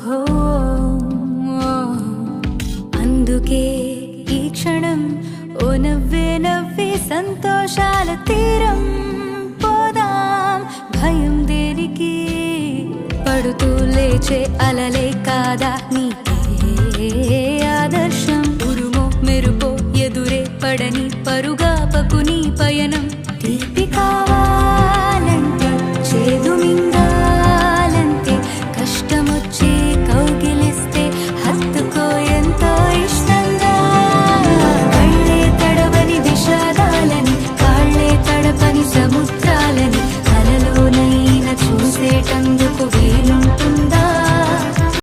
ఓహో అందుకే ఈ క్షణం ఓ నవ్వే నవ్వి సంతోషాల తీరం పోదాం భయం దేనికి పడుతూ లేచే అలలే కాదా నీ